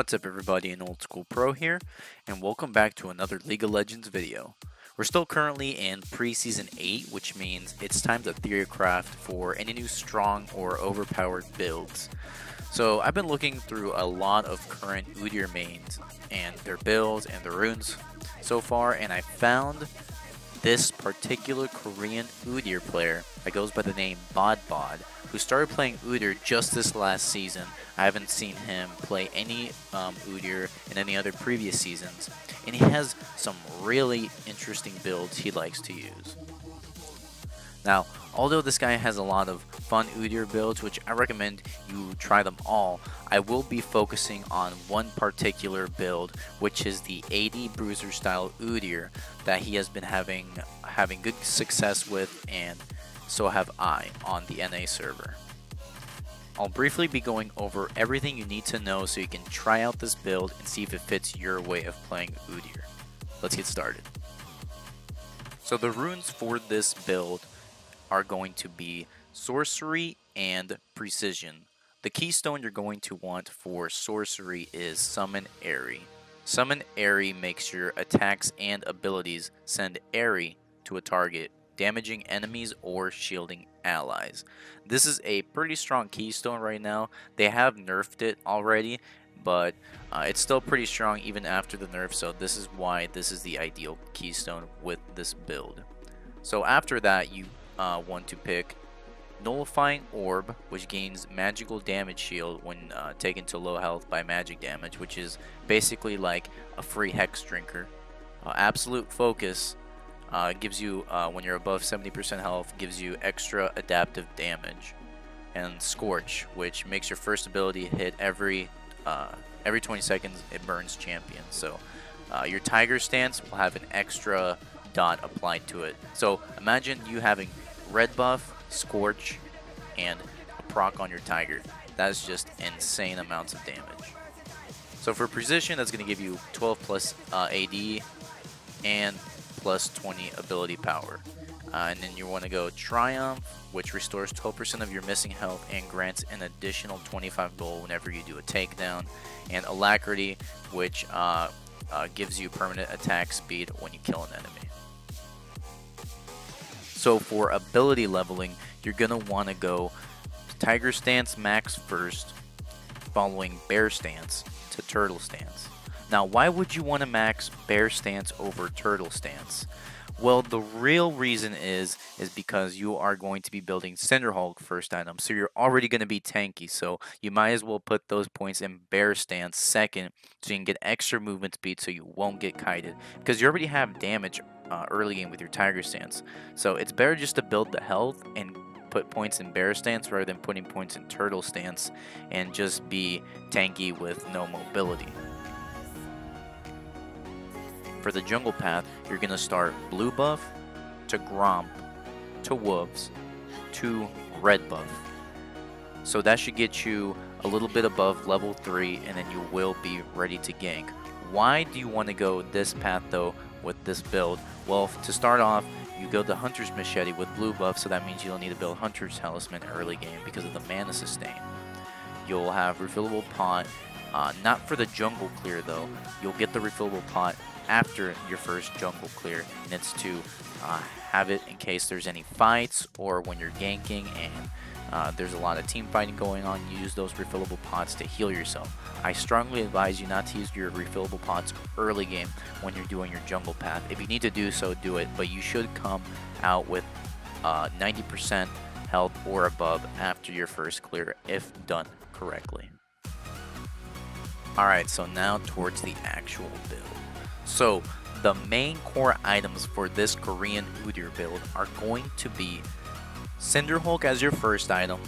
What's up everybody, AnOldSchoolPro here, and welcome back to another League of Legends video. We're still currently in preseason 8, which means it's time to theorycraft for any new strong or overpowered builds. So I've been looking through a lot of current UDYR mains and their builds and their runes so far, and I found this particular Korean UDYR player that goes by the name BodBod, who started playing UDYR just this last season. I haven't seen him play any UDYR in any other previous seasons, and he has some really interesting builds he likes to use. Now, although this guy has a lot of fun UDYR builds, which I recommend you try them all, I will be focusing on one particular build, which is the AD Bruiser style UDYR that he has been having good success with, and so have I on the NA server. I'll briefly be going over everything you need to know so you can try out this build and see if it fits your way of playing UDYR. Let's get started. So the runes for this build are going to be Sorcery and Precision. The keystone you're going to want for Sorcery is Summon Airy. Summon Airy makes your attacks and abilities send Airy to a target, damaging enemies or shielding allies. This is a pretty strong keystone right now. They have nerfed it already, but it's still pretty strong even after the nerf, so this is why this is the ideal keystone with this build. So after that, you want to pick Nullifying Orb, which gains magical damage shield when taken to low health by magic damage, which is basically like a free hex drinker. Absolute Focus gives you, when you're above 70% health, gives you extra adaptive damage. And Scorch, which makes your first ability hit every 20 seconds, it burns champions. So your Tiger Stance will have an extra dot applied to it. So imagine you having red buff, Scorch, and a proc on your Tiger. That's just insane amounts of damage. So for Precision, that's going to give you 12 plus AD and plus 20 ability power. And then you want to go Triumph, which restores 12% of your missing health and grants an additional 25 gold whenever you do a takedown. And Alacrity, which gives you permanent attack speed when you kill an enemy. So for ability leveling, you're going to want to go Tiger Stance max first, following Bear Stance to Turtle Stance. Now, why would you want to max Bear Stance over Turtle Stance? Well, the real reason is because you are going to be building Cinderhulk first item, so you're already going to be tanky, so you might as well put those points in Bear Stance second so you can get extra movement speed so you won't get kited, because you already have damage early game with your Tiger Stance. So it's better just to build the health and put points in Bear Stance rather than putting points in Turtle Stance and just be tanky with no mobility. For the jungle path, you're going to start blue buff to Gromp to Wolves to red buff. So that should get you a little bit above level 3, and then you will be ready to gank. Why do you want to go this path though with this build? Well, to start off, you go the Hunter's Machete with blue buff, so that means you don't need to build Hunter's Talisman early game because of the mana sustain. You'll have refillable pot, not for the jungle clear though. You'll get the refillable pot after your first jungle clear, and it's to have it in case there's any fights or when you're ganking and there's a lot of team fighting going on. Use those refillable pots to heal yourself. I strongly advise you not to use your refillable pots early game when you're doing your jungle path. If you need to do so, do it, but you should come out with 90% health or above after your first clear if done correctly. Alright, so now towards the actual build. So the main core items for this Korean UDYR build are going to be Cinderhulk as your first item,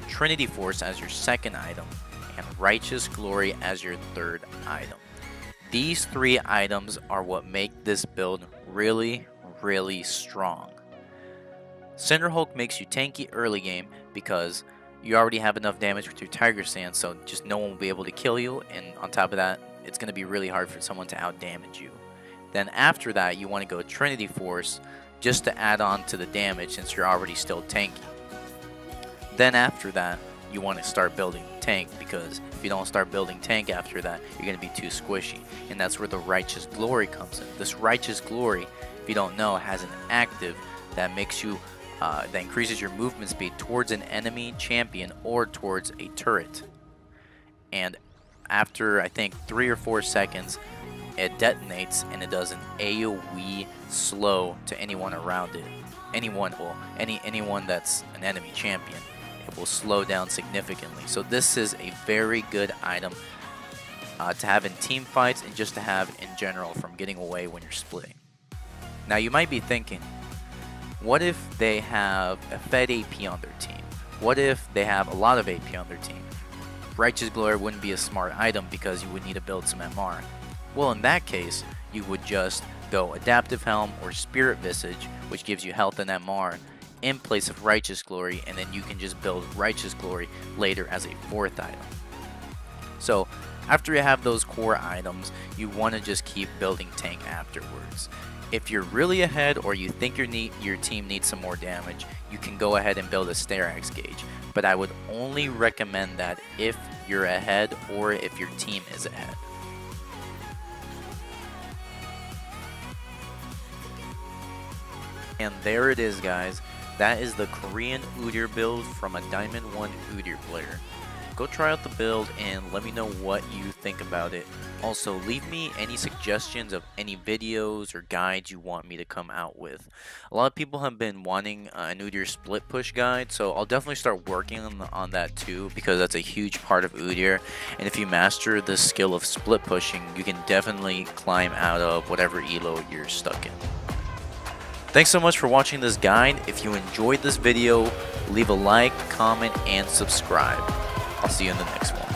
Trinity Force as your second item, and Righteous Glory as your third item. These three items are what make this build really, really strong. Cinderhulk makes you tanky early game because you already have enough damage with your Tiger Stance, so just no one will be able to kill you, and on top of that, it's going to be really hard for someone to out damage you. Then after that, you want to go Trinity Force just to add on to the damage since you're already still tanky. Then after that, you want to start building tank, because if you don't start building tank after that, you're going to be too squishy. And that's where the Righteous Glory comes in. This Righteous Glory, if you don't know, has an active that makes you that increases your movement speed towards an enemy champion or towards a turret. And after I think 3 or 4 seconds, it detonates and it does an AoE slow to anyone around it. Anyone that's an enemy champion, it will slow down significantly. So this is a very good item to have in team fights and just to have in general from getting away when you're splitting. Now you might be thinking, what if they have a fed AP on their team? What if they have a lot of AP on their team? Righteous Glory wouldn't be a smart item because you would need to build some MR. Well, in that case, you would just go Adaptive Helm or Spirit Visage, which gives you health and MR, in place of Righteous Glory, and then you can just build Righteous Glory later as a 4th item. So, after you have those core items, you want to just keep building tank afterwards. If you're really ahead or you think your team needs some more damage, you can go ahead and build a Sterax gauge. But I would only recommend that if you're ahead or if your team is ahead. And there it is, guys. That is the Korean UDYR build from a Diamond 1 UDYR player. Go try out the build and let me know what you think about it. Also, leave me any suggestions of any videos or guides you want me to come out with. A lot of people have been wanting an UDYR split push guide, so I'll definitely start working on that too, because that's a huge part of UDYR. And if you master the skill of split pushing, you can definitely climb out of whatever elo you're stuck in. Thanks so much for watching this guide. If you enjoyed this video, leave a like, comment, and subscribe. I'll see you in the next one.